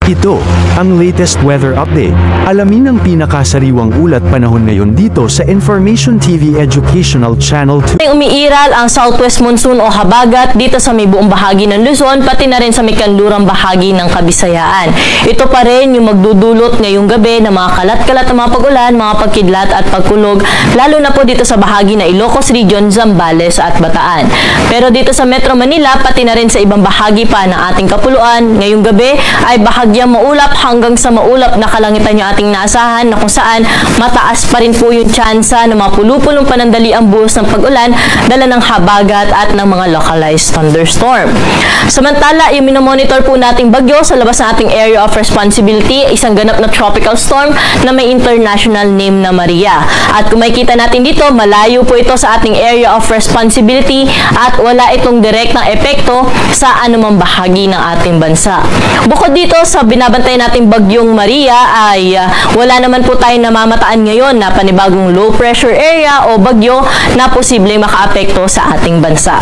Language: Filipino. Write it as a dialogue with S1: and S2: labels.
S1: Ito, ang latest weather update. Alamin ang pinakasariwang ulat panahon ngayon dito sa Information TV Educational Channel 2.
S2: Umiiral ang southwest monsoon o habagat dito sa may buong bahagi ng Luzon, pati na rin sa may kanlurang bahagi ng Kabisayaan. Ito pa rin yung magdudulot ngayong gabi ng mga kalat-kalat na mga pag-ulan, mga pagkidlat at pagkulog, lalo na po dito sa bahagi na Ilocos Region, Zambales at Bataan. Pero dito sa Metro Manila, pati na rin sa ibang bahagi pa ng ating kapuluan, ngayong gabi ay bahagyang maulap hanggang sa maulap na kalangitan yung ating naasahan na kung saan mataas pa rin po yung tsansa ng mga pulupulong panandali ang buhos ng pag-ulan, dala ng habagat at ng mga localized thunderstorm. Samantala, yung minomonitor po nating bagyo sa labas ng ating area of responsibility, isang ganap na tropical storm na may international name na Maria. At kung makikita natin dito, malayo po ito sa ating area of responsibility at wala itong direktang epekto sa anumang bahagi ng ating bansa. Bukod dito sa binabantay nating bagyong Maria ay wala naman po tayong namamataan ngayon na panibagong low pressure area o bagyo na posibleng makaapekto sa ating bansa.